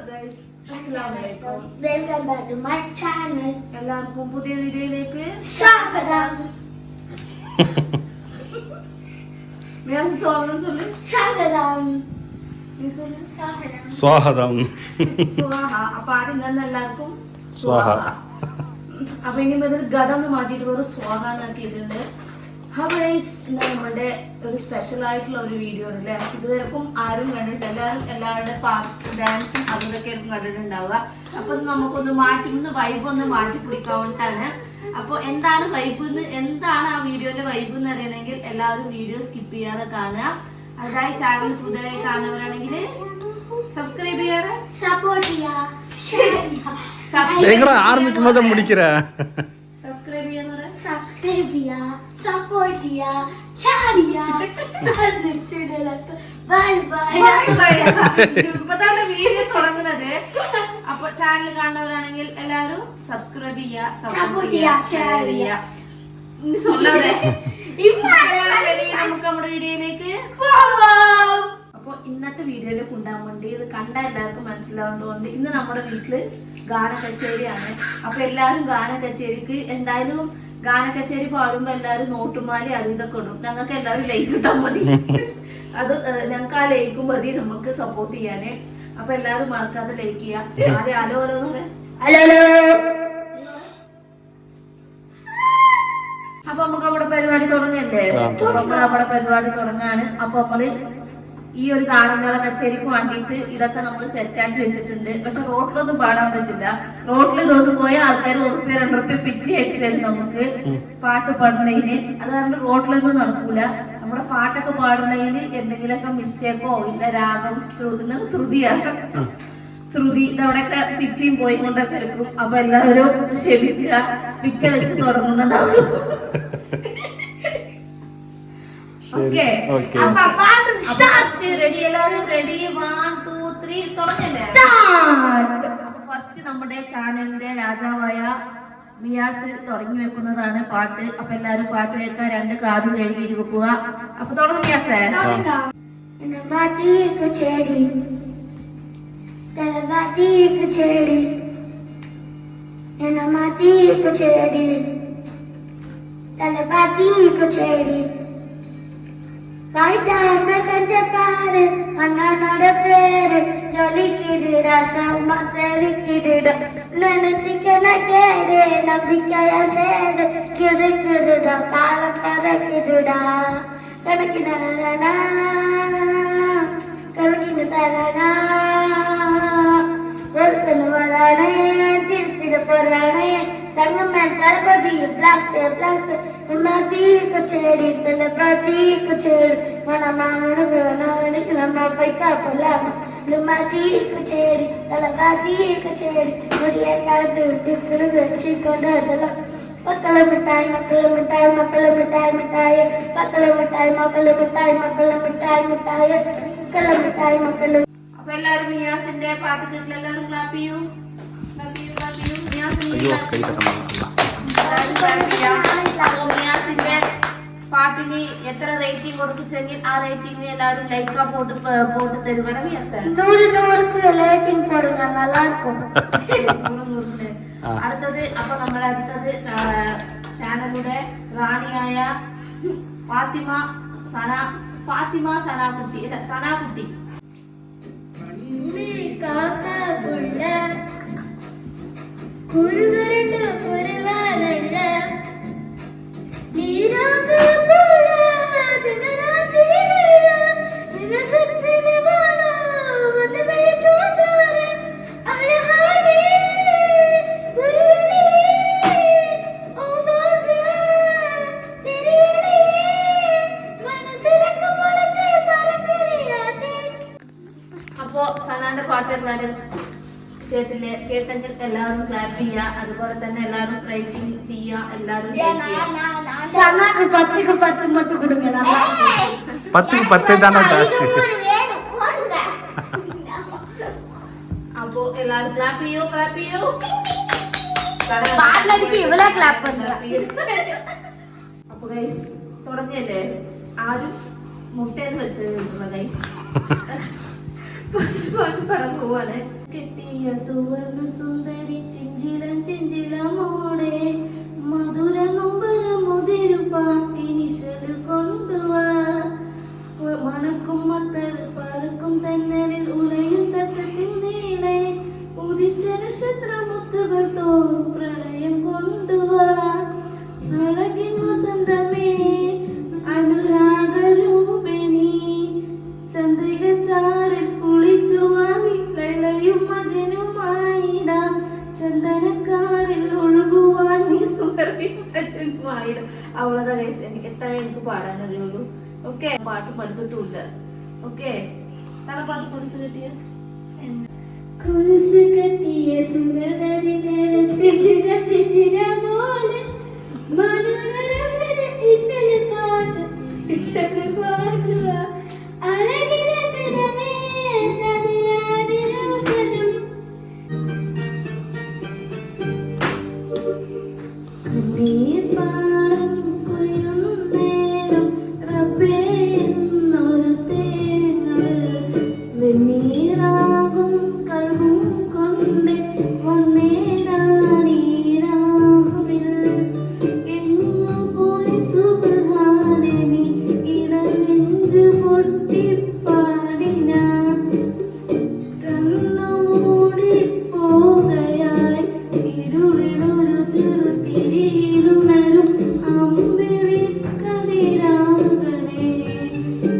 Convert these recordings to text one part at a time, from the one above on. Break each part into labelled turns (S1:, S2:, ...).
S1: guys, Assalamualaikum.
S2: Welcome back to my channel.
S1: എല്ലാവർക്കും പുതിയ വീഡിയോയിലേക്ക്
S2: സ്വാഗതം.
S1: മിയാസ് സ്വാഗതം சொல்லு.
S2: സ്വാഗതം.
S1: നീ சொல்லு.
S3: സ്വാഗതം.
S1: സ്വാഹ. അപ്പൊ ആദ്യം തന്നെ എല്ലാവർക്കും
S3: സ്വാഹ.
S1: അപ്പൊ ഇനി മുതൽ ഗതം എന്ന് മാറ്റിയിട്ട് വെറും സ്വാഹ എന്നാക്കിയിട്ടുണ്ട്. അപ്പൊ നമ്മുടെ ഒരു സ്പെഷ്യൽ ആയിട്ടുള്ള ഒരു വീഡിയോ ആണ് അല്ലേ. ഇതുവരെക്കും ആരും കണ്ടിട്ടില്ല, എല്ലാവരുടെ ഡാൻസും അതൊക്കെ കണ്ടിട്ടുണ്ടാവുക. അപ്പൊ നമുക്കൊന്ന് വൈബ് ഒന്ന് മാറ്റി പിടിക്കാൻ വേണ്ടിട്ടാണ്. അപ്പൊ എന്താണ് വൈബ്, എന്താണ് ആ വീഡിയോന്റെ വൈബ് എന്ന് അറിയണമെങ്കിൽ എല്ലാവരും വീഡിയോ സ്കിപ്പ് ചെയ്യാതെ കാണുക. അതായത് ചാനൽ പുതിയതായി കാണുന്നവരാണെങ്കിൽ സബ്സ്ക്രൈബ് ചെയ്യാറ്,
S2: സപ്പോർട്ട് ചെയ്യാ.
S3: ആരംഭിക്കുമ്പോ മുടിക്കിற
S1: സബ്സ്ക്രൈബ് ചെയ്യാന്ന് പറയാം.
S2: സബ്സ്ക്രൈബ് ചെയ്യാ, സപ്പോർട്ട് ചെയ്യാ, ഷെയർ ചെയ്യാ. Bye bye.
S1: ഇപ്പതാണ് വീഡിയോ തുടങ്ങുന്നത്. അപ്പൊ ചാനൽ കാണുന്നവരാണെങ്കിൽ എല്ലാവരും സബ്സ്ക്രൈബ് ചെയ്യുക, സപ്പോർട്ട് ചെയ്യുക, ഷെയർ ചെയ്യുക. നമുക്ക് നമ്മുടെ വീഡിയോയിലേക്ക്
S2: പോവാം.
S1: അപ്പൊ ഇന്നത്തെ വീഡിയോയിലേക്ക് ഉണ്ടാകാൻ വേണ്ടി ഇത് കണ്ട എല്ലാവർക്കും മനസ്സിലാവുന്നതുകൊണ്ട് ഇന്ന് നമ്മുടെ വീട്ടില് ഗാന കച്ചേരിയാണ്. അപ്പൊ എല്ലാവരും ഗാന കച്ചേരിക്ക് എന്തായാലും ഗാന കച്ചേരി പാടുമ്പോ എല്ലാവരും നോട്ടുമാലി അത് ഇതൊക്കെ ഇടും. ഞങ്ങൾക്ക് എല്ലാവരും ലൈക്ക് ഇട്ടാൽ മതി. അത് ഞങ്ങൾക്ക് ആ ലൈക്കും മതി നമുക്ക് സപ്പോർട്ട് ചെയ്യാന്. അപ്പൊ എല്ലാവരും മറക്കാതെ ലൈക്ക് ചെയ്യാം. ആദ്യം ഹലോ ഹലോ എന്ന് പറയാം.
S2: ഹലോ.
S1: അപ്പൊ നമുക്ക് നമ്മുടെ പരിപാടി തുടങ്ങല്ലേ. നമ്മുടെ പരിപാടി തുടങ്ങാണ്. അപ്പൊ നമ്മള് ഈ ഒരു ഗാനമേള കച്ചേരിക്ക് വേണ്ടിയിട്ട് ഇതൊക്കെ നമ്മൾ സെറ്റാക്കി വെച്ചിട്ടുണ്ട്. പക്ഷെ റോട്ടിലൊന്നും പാടാൻ പറ്റില്ല. റോട്ടിൽ ഇതുകൊണ്ട് പോയ ആൾക്കാർ ₹1 പിച്ചയായിട്ട് തരും നമുക്ക് പാട്ട് പാടുന്നതിന്. അത് കാരണം റോട്ടിലൊന്നും നടക്കൂല. നമ്മുടെ പാട്ടൊക്കെ പാടുന്നതിന് എന്തെങ്കിലുമൊക്കെ മിസ്റ്റേക്കോ ഇല്ല രാഗം ശ്രുതി ഇതവിടെയൊക്കെ പിച്ചയും പോയി കൊണ്ടൊക്കെ എടുക്കും. അപ്പൊ എല്ലാവരും ക്ഷമിക്കുക, പിച്ച വെച്ച് തുടങ്ങുന്നതാവുള്ളൂ. റെഡി, എല്ലാവരും റെഡി? 1 2 3 തുടങ്ങല്ലേ. ഫസ്റ്റ് നമ്മുടെ ചാനലിന്റെ രാജാവായ മിയാസ് തുടങ്ങി വെക്കുന്നതാണ് പാട്ട്. അപ്പൊ എല്ലാരും പാട്ട് കേൾക്കാൻ 2 കാതും എഴുതിയിട്ട് വെക്കുക. അപ്പൊ തുടങ്ങും മിയാസേ.
S2: அண்ணனோட பேரு ஜொலிக்கிடுடா, சம்மா தெரிக்கிடுடா, நினைத்திக்கன கேடு நம்பிக்கையா சேரு கிடுக்கிடுடா, காலம் கறக்கிடுடா, கணக்கினா கணக்கின தரணா ஒருத்தன் வரானே திருத்திட போறானே தங்கமேல் தளபதி பிளாஸ்டர் மதி கச்சேரி தளபதி கச்சேரி மனமானமா பைக்கா போலாமா மதி கச்சேரி தளபதி கச்சேரி முடிய கலந்து வச்சு கொண்டு வரலாம். மக்கள மிட்டாய் மக்கள மிட்டாய் மக்கள மிட்டாய் மிட்டாய் மக்கள மிட்டாய் மக்கள மிட்டாய் மக்கள மிட்டாய் மிட்டாய் மக்கள മിഠായി மக்கள.
S1: അപ്പൊ എല്ലാരും മിയാസിന്റെ പാട്ട് കേട്ടില്ല, എല്ലാവരും ക്ലാപ്പ് ചെയ്യൂ. മിയാസിന്റെ പാട്ടിന് എത്ര റേറ്റിംഗ് കൊടുക്കുച്ചെങ്കിൽ ആ റേറ്റിംഗ് എല്ലാവരും ലൈക്ക് പോട്ട് തരുവല്ല മിയാസ്.
S2: 100 റേറ്റിംഗ് കൊടുക്ക, நல்லா இருக்கும்.
S1: അടുത്തത് അപ്പൊ നമ്മുടെ അടുത്തത് ചാനലിന്റെ റാണിയായ ഫാത്തിമ സനാകുട്ടി.
S2: കുരുവരണ്ട് കുരുവാനല്ല നീരാക
S1: അപ്പോ സനാന്റെ പാട്ട് എല്ലാരും കേട്ടെങ്കിൽ എല്ലാവരും ക്ലാപ്പ് ചെയ്യുക. അതുപോലെ തന്നെ എല്ലാവരും റേറ്റിംഗ് ചെയ്യുക. എല്ലാവരും
S2: സനാക്ക് 10 மட்டும் கொடுங்க.
S3: 10 தானே ஜாஸ்தி.
S1: അപ്പോ എല്ലാവരും ക്ലാപ്പ് ചെയ്യൂ.
S2: പാട്ടിലേക്ക് ഇവളെ ക്ലാപ്പ് പண்றா.
S1: അപ്പൊ ഗൈസ് തുടങ്ങിയല്ലേ. ആരും മുട്ടേന്ന് വെച്ചിട്ടുള്ള ഗൈസ് ഫസ്റ്റ് പാട്ട് പാടാൻ പോവാണ്. കെട്ടിയ സുവർണ സുന്ദരി ചിഞ്ചിലം ചിഞ്ചിലമോടെ മധുര നൊമ്പര മുതിരു പാട്ടിനിശല് കൊണ്ടുവാ മണക്കും മത്തർ പറക്കും തന്നലിൽ ഉലയും തട്ടത്തിൻ നീളെ ഉദിച്ച നക്ഷത്ര മുത്തുകൾ തോറും പ്രണയം കൊണ്ടുവാ അഴകിൻ വസന്തമേ അനുരാഗരൂപിണി ചന്ദ്രിക ചാറിൽ കുളിച്ചുവാ ലൈലയും മജനുമായിടാം ചന്ദനക്കാരിൽ ഒഴുകുവാൻ നീ സുഖമായിടാം. അവളതാ ഗൈസ്, എനിക്ക് എത്ര എനിക്ക് പാടാൻ അറിയുള്ളൂ. ഓക്കെ, പാട്ട് പഠിച്ചിട്ടുമില്ല. ഓക്കെ, സാറ പാട്ട് പഠിച്ചു കിട്ടിയ
S2: കുരിശ് കെട്ടിയ സുഗന്ധി ചിന്തിര ചിന്തിര പോലെ മനോഹരമായ ഇശല് പാടുക അഴകിര ചിരമേ തതിയാടി രോഗനം കണ്ണീർ പാടം കൊയ്യുന്നേരം റബ്ബേ എന്നൊരു തേങ്ങൽ വെണ്ണീറാകും കൽവും കൊണ്ട് വന്നേരാനീരാവിൽ എങ്ങു പോയി സുബ്ഹാനനി ഇടനെഞ്ചു പൊട്ടിപ്പാടിന കണ്ണുമൂടി പോകയായി ഇരുളിലൊരു ചെറുതിരിയിലുണരും അമ്പിളിക്കതിരാകണേ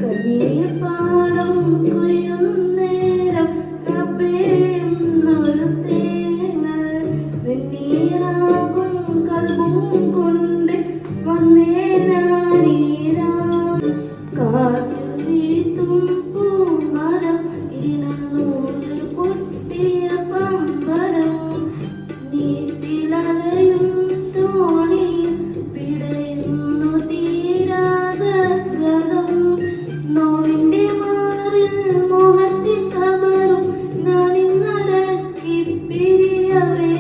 S2: കണ്ണീർ പാടം കൊയ്യുന്നേരം റബ്ബേ എന്നൊരു തേങ്ങൽ വെണ്ണീറാകും കൽവും കൊണ്ട് വന്നേരാനീരാ കാറ്റു വീഴ്ത്തും പൂമരം ഇണനൂല് പൊട്ടിയ പമ്പരം നീട്ടിലലയും തോണിയിൽ പിടയുന്നു തീരാഗതം നോവിന്റെ മാറിൽ മോഹത്തിൻ കബറും നാനിന്നടക്കി പിരിയവേ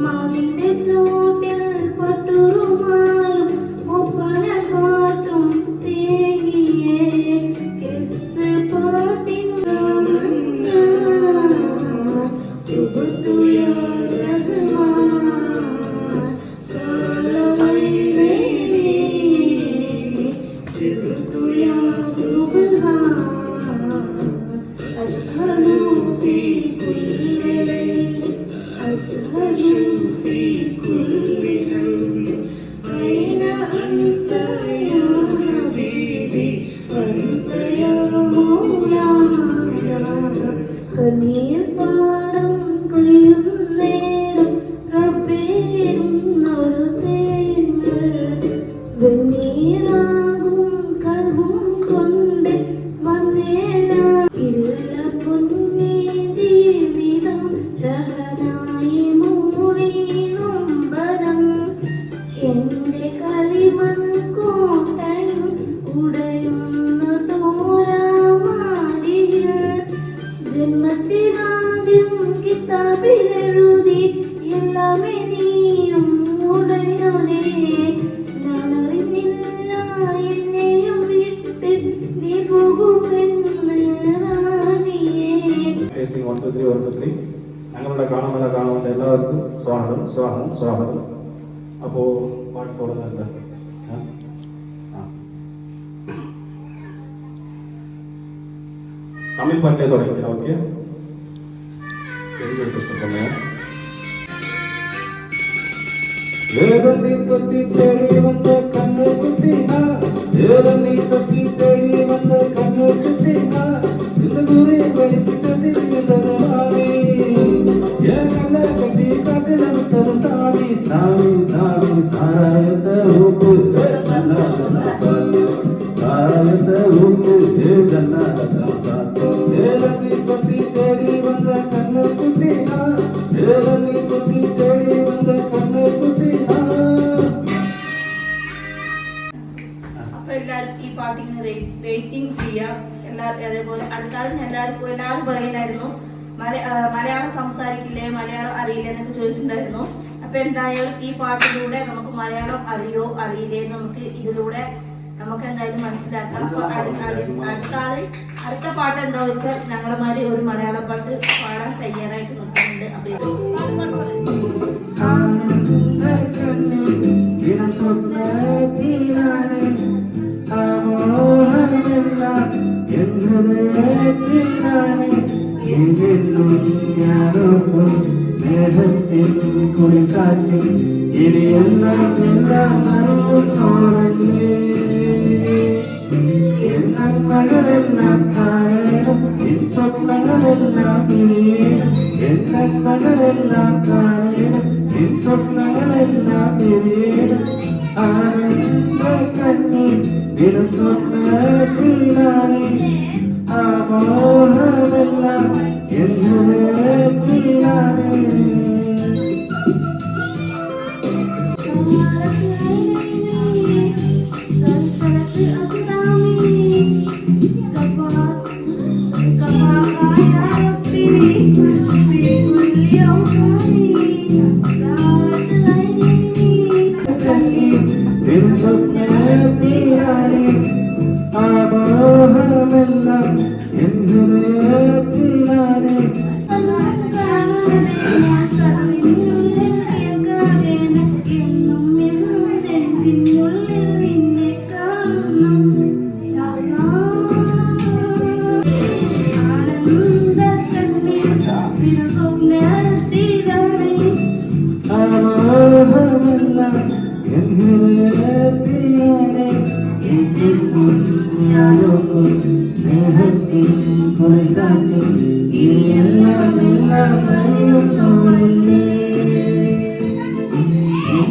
S2: മാവിന്റെ ചോട്ടിൽ പട്ടുറുമാലും ഒപ്പന പാട്ടും തേങ്ങിയേ കിസ് പാട്ടിൻ കണ്ണീർ പാടം കൊയ്യുന്നേരം റബ്ബേ എന്നൊരു തേങ്ങൽ വെണ്ണീറാകും കൽവും കൊണ്ട് വന്നേരാ ഇല്ല പൊന്നേ ജീവിതം സഹനായി മൂടി നൊമ്പരം എന്റെ കളിമൺ കോട്ടയും ഉടയുന്നു തോരാമാരിൽ ജന്മത്തിലാദ്യം കിതാബിലെഴുതി എല്ലാമേ നീയും ഉടയോനെ ഞാനറിഞ്ഞില്ല എന്നെയും വിട്ട് നീ പോകുമെന്ന് റാണിയേ.
S4: ടേസ്റ്റിംഗ് 1 2 3 1 2 3 ഞങ്ങളുടെ കാണാമല്ല കാണുന്ന എല്ലാവർക്കും സ്വാഗതം സ്വാഗതം സ്വാഗതം. അപ്പോൾ പാട്ട് തുടങ്ങുന്നുണ്ട്. തമിഴ് പാട്ടിലേ തുടങ്ങിക്കണം. ഓക്കെ, എനിക്ക് ഇഷ്ടപ്പെടുന്നത് ஏதனி தொட்டி தேடி வந்த கண்ணு குட்டினா ஏதனி தொட்டி தேடி வந்த கண்ணு குட்டினா இந்த சூரியன் வெளிக்கு சந்திக்கிறது மாமி ஏன் கண்ண கட்டி காட்டில விட்டது சாமி சாமி சாமி சாராயத்த ஊப்பு சாராயத்த ஊப்பு ஏதனி தொட்டி தேடி வந்த கண்ணு குட்டினா ஏதனி தொட்டி தேடி வந்த கண்ணு குட்டினா.
S1: അപ്പൊ എല്ലാവരും ഈ പാട്ടിന് റേറ്റിംഗ് ചെയ്യാം. അതേപോലെ അടുത്താലും എല്ലാവരും പറയുന്നുണ്ടായിരുന്നു മലയാളം സംസാരിക്കില്ലേ, മലയാളം അറിയില്ലേ എന്നൊക്കെ ചോദിച്ചിട്ടുണ്ടായിരുന്നു. അപ്പൊ എന്തായാലും ഈ പാട്ടിലൂടെ നമുക്ക് മലയാളം അറിയോ അറിയില്ലേ നമുക്ക് ഇതിലൂടെ നമുക്ക് എന്തായാലും മനസ്സിലാക്കാം. അപ്പൊ അടുത്ത പാട്ട് എന്താ വെച്ചാൽ ഞങ്ങളുടെ മാതിരി ഒരു മലയാള പാട്ട് പാടാൻ തയ്യാറായിട്ട് നിൽക്കുന്നുണ്ട്. അപ്പൊ ഇത്
S4: സ്നേഹത്തിൽ കുളിക്കാറ്റ് ഇനിയെല്ലാം എല്ലാം അറിയുന്നോരല്ലേ നന്മകളെല്ലാം കാണേണം സ്വപ്നങ്ങളെല്ലാം ഇനിയേണം നന്മകളെല്ലാം കാണേണം സ്വപ്നങ്ങളെല്ലാം ഇനിയേണം ആനന്ദ കണ്ണി ദിനം സ്വപ്നത്തിലാണ് ആ മോഹമെല്ലാം എന്തിലാണ് സ്വപ്നത്തിലാണ് ആ മോഹമെല്ലാം എന്തിലാണ് സ്നേഹത്തിൽ കുളിക്കാറ്റ് ഇനിയെല്ലാം എല്ലാം അറിയുന്നോരല്ലേ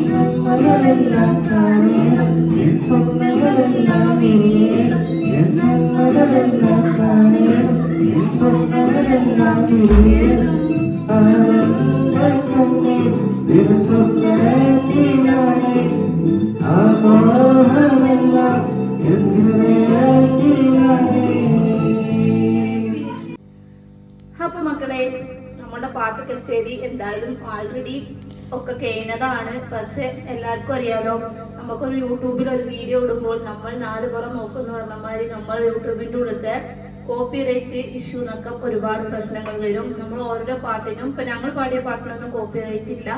S4: നന്മകളെല്ലാം കാണേണം സ്വപ്നങ്ങളെല്ലാം ഇനിയേണം നന്മകളെല്ലാം കാണേണം സ്വപ്നങ്ങളെല്ലാം ഇനിയേണം ആനന്ദ കണ്ണേ ദിനം സ്വപ്നത്തിലാണ് ആ മോഹമെല്ലാം
S1: അപ്പൊ മക്കളെ, നമ്മുടെ പാട്ട് കച്ചേരി എന്തായാലും ആൾറെഡി ഒക്കെ കഴിഞ്ഞതാണ്. പക്ഷെ എല്ലാവർക്കും അറിയാലോ, നമുക്കൊരു യൂട്യൂബിൽ ഒരു വീഡിയോ ഇടുമ്പോൾ നമ്മൾ 4 പുറം നോക്കുന്ന പറഞ്ഞമാതിരി നമ്മൾ യൂട്യൂബിന്റെ ഉള്ളത്തെ കോപ്പിറൈറ്റ് ഇഷ്യൂ എന്നൊക്കെ ഒരുപാട് പ്രശ്നങ്ങൾ വരും. നമ്മൾ ഓരോ പാട്ടിനും ഇപ്പൊ ഞങ്ങൾ പാടിയ പാട്ടിനൊന്നും കോപ്പിറൈറ്റ് ഇല്ല.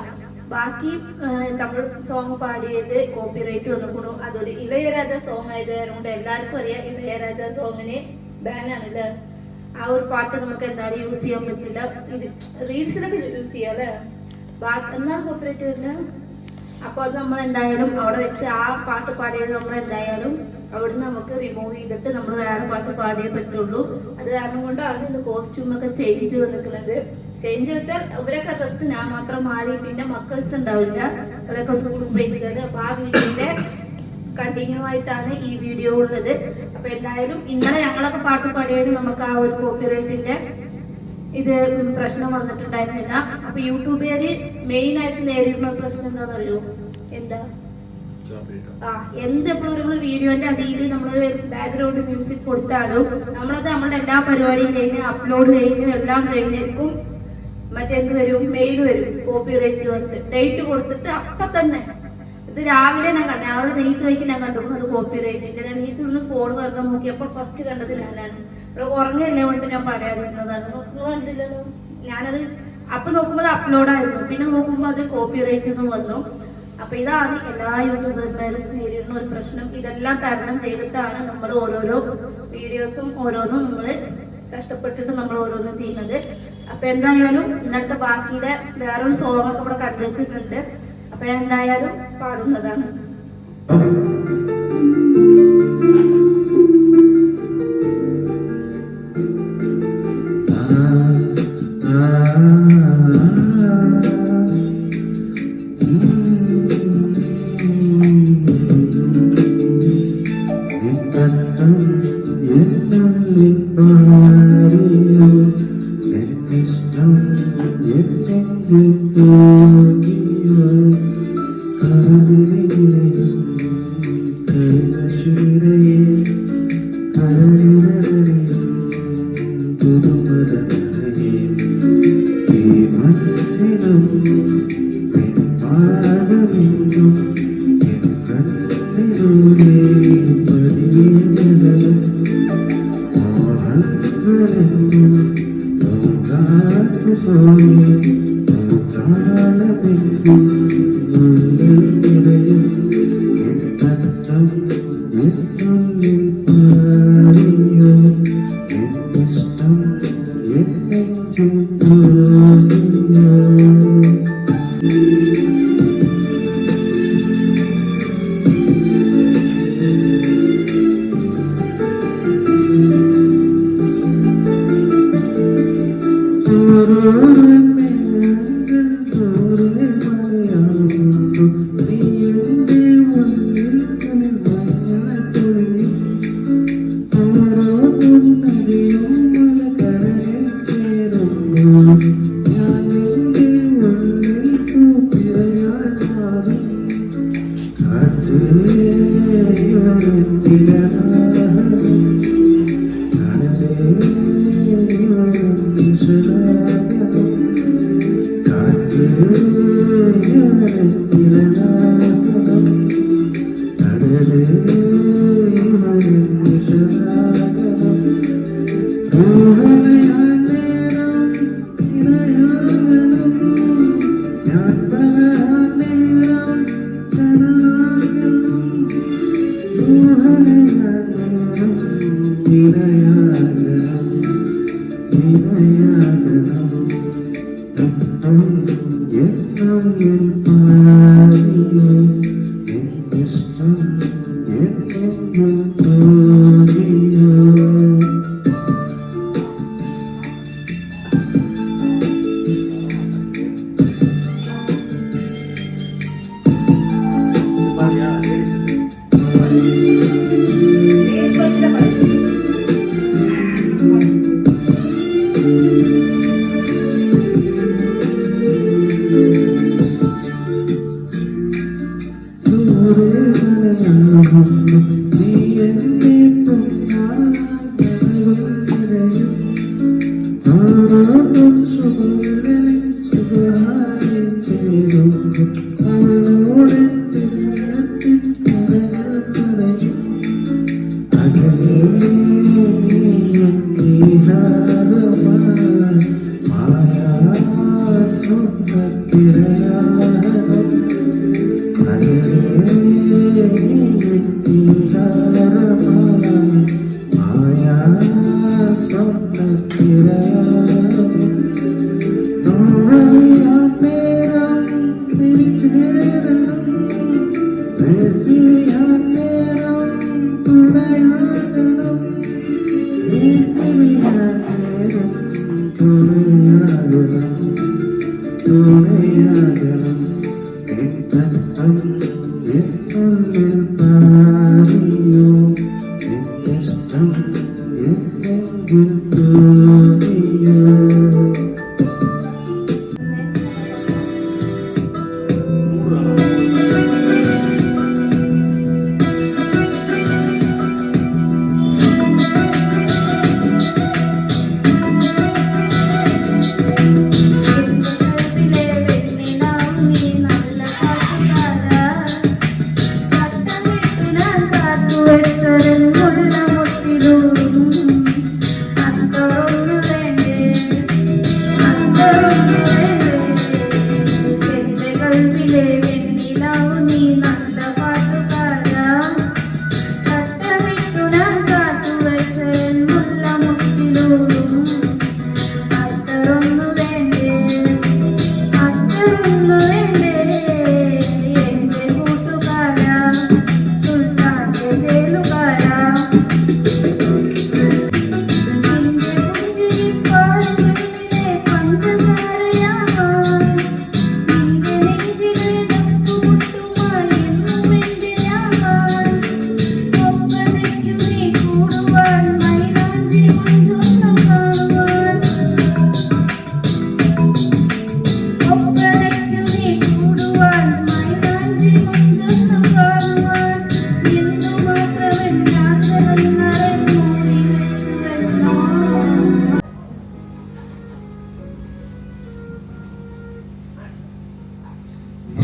S1: ബാക്കി തമിഴ് സോങ് പാടിയത് കോപ്പിറൈറ്റ് വന്നിക്കണു. അതൊരു ഇളയരാജ സോങ് ആയതുകൊണ്ട് എല്ലാവർക്കും അറിയാം ഇളയരാജ സോങ്ങിന് ബാനാണല്ലേ. ആ ഒരു പാട്ട് നമുക്ക് എന്തായാലും യൂസ് ചെയ്യാൻ പറ്റില്ല. ഇത് റീൽസിലൊക്കെ യൂസ് ചെയ്യാം അല്ലേ. ബാക്കി എന്താണ് കോപ്പിറൈറ്റ് വരില്ല. അപ്പൊ അത് നമ്മൾ എന്തായാലും അവിടെ വെച്ച് ആ പാട്ട് പാടിയത് നമ്മൾ എന്തായാലും അവിടുന്ന് നമുക്ക് റിമൂവ് ചെയ്തിട്ട് നമ്മൾ വേറെ പാട്ട് പാടിയേ പറ്റുള്ളൂ. അത് കാരണം കൊണ്ടാണ് ഇന്ന് കോസ്റ്റ്യൂമൊക്കെ ചേഞ്ച് വന്നിട്ടുള്ളത്. ചേഞ്ച് വെച്ചാൽ ഇവരൊക്കെ ഡ്രസ്സ് ഞാൻ മാത്രം മാറി, പിന്നെ മക്കൾസ് ഉണ്ടാവില്ല, അവരൊക്കെ സ്കൂളിൽ പോയിരിക്കുന്നത്. അപ്പൊ ആ വീഡിയോന്റെ കണ്ടിന്യൂ ആയിട്ടാണ് ഈ വീഡിയോ ഉള്ളത്. അപ്പൊ എന്തായാലും ഇന്നലെ ഞങ്ങളൊക്കെ പാട്ട് പാടിയാലും നമുക്ക് ആ ഒരു കോപ്പിറൈറ്റിന്റെ ഇത് പ്രശ്നം വന്നിട്ടുണ്ടായിരുന്നില്ല. അപ്പൊ യൂട്യൂബുകാര് മെയിൻ ആയിട്ട് നേരിടുന്ന പ്രശ്നം എന്താണെന്നറിയോ? എന്താ എന്തെപ്പോഴും നമ്മൾ വീഡിയോന്റെ അടിയിൽ നമ്മൾ ബാക്ക്ഗ്രൗണ്ട് മ്യൂസിക് കൊടുത്താലും നമ്മളത് നമ്മുടെ എല്ലാ പരിപാടിയും കഴിഞ്ഞ് അപ്ലോഡ് കഴിഞ്ഞ് എല്ലാം കഴിഞ്ഞിരിക്കും മറ്റേന്ത് വരും, മെയിൽ വരും കോപ്പിറൈറ്റ് വന്നിട്ട് ഡേറ്റ് കൊടുത്തിട്ട് അപ്പൊ തന്നെ. ഇത് രാവിലെ രാവിലെ നെയ്ത്ത് വയ്ക്ക് ഞാൻ കണ്ടു അത് കോപ്പിറൈറ്റിന്റെ. ഞാൻ നെയ്ത്ത് ഇവിടുന്ന് ഫോൺ വെറുതെ നോക്കിയപ്പോൾ ഫസ്റ്റ് കണ്ടത് ഞാനാണ്. ഇവിടെ ഉറങ്ങല്ലേ കൊണ്ട് ഞാൻ പറയാതിരുന്നതാണ്. കണ്ടില്ലല്ലോ. ഞാനത് അപ്പൊ നോക്കുമ്പോൾ അത് അപ്ലോഡായിരുന്നു, പിന്നെ നോക്കുമ്പോൾ അത് കോപ്പിറൈറ്റ് എന്ന് വന്നു. അപ്പൊ ഇതാണ് എല്ലാ യൂട്യൂബർമാരും നേരിടുന്ന ഒരു പ്രശ്നം. ഇതെല്ലാം തരണം ചെയ്തിട്ടാണ് നമ്മൾ ഓരോരോ വീഡിയോസും ഓരോന്നും നമ്മൾ കഷ്ടപ്പെട്ടിട്ട് നമ്മൾ ഓരോന്നും ചെയ്യുന്നത്. അപ്പൊ എന്തായാലും ഇന്നത്തെ ബാക്കിയുടെ വേറൊരു സോങ് ഒക്കെ ഇവിടെ കണ്ടുവച്ചിട്ടുണ്ട്. അപ്പൊ എന്തായാലും പാടുന്നതാണ്.
S4: ും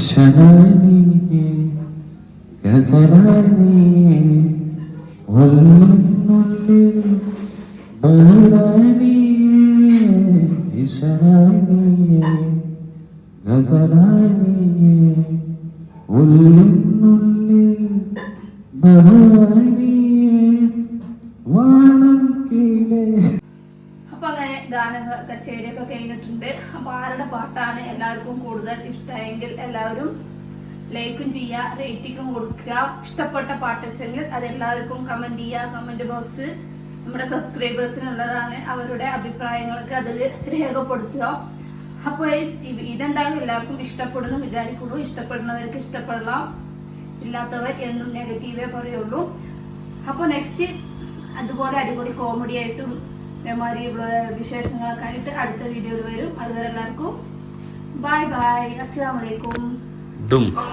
S5: ശനാനിയേ ഗസലാനിയേ ഉള്ളിനുള്ളിൽ ബഹ്റാനിയേ ഇശനാനിയേ
S4: ഗസലായി നീയേ ഉള്ളിനുള്ളിൽ ബഹറായി നീയേ വാനം കീഴേ.
S1: അപ്പൊ അങ്ങനെ ഗാന കച്ചേരിയൊക്കെ കഴിഞ്ഞിട്ടുണ്ട്. അപ്പൊ ആരുടെ പാട്ടാണ് എല്ലാവർക്കും കൂടുതൽ ഇഷ്ടമായെങ്കിൽ എല്ലാവരും ലൈക്കും ചെയ്യുക, റേറ്റിംഗും കൊടുക്കുക. ഇഷ്ടപ്പെട്ട പാട്ടെങ്കിൽ അത് എല്ലാവർക്കും കമന്റ് ചെയ്യുക. കമന്റ് ബോക്സ് നമ്മുടെ സബ്സ്ക്രൈബേഴ്സിനുള്ളതാണ്. അവരുടെ അഭിപ്രായങ്ങളൊക്കെ അതിൽ രേഖപ്പെടുത്തുക. അപ്പോൾ ഇതെന്തായാലും എല്ലാവർക്കും ഇഷ്ടപ്പെടുന്നു വിചാരിക്കുള്ളൂ. ഇഷ്ടപ്പെടുന്നവർക്ക് ഇഷ്ടപ്പെടலாம், ഇല്ലാത്തവർ എന്നും നെഗറ്റീവേ പറയുള്ളൂ. അപ്പോൾ നെക്സ്റ്റ് അതുപോലെ അടിപൊളി കോമഡി ആയിട്ടും ഇതേമാതിരി വിശേഷങ്ങളൊക്കെ ആയിട്ട് അടുത്ത വീഡിയോയിൽ വരും. അതുവരെ എല്ലാവർക്കും ബൈ ബൈ, അസ്സലാമു അലൈക്കും.
S3: ഡും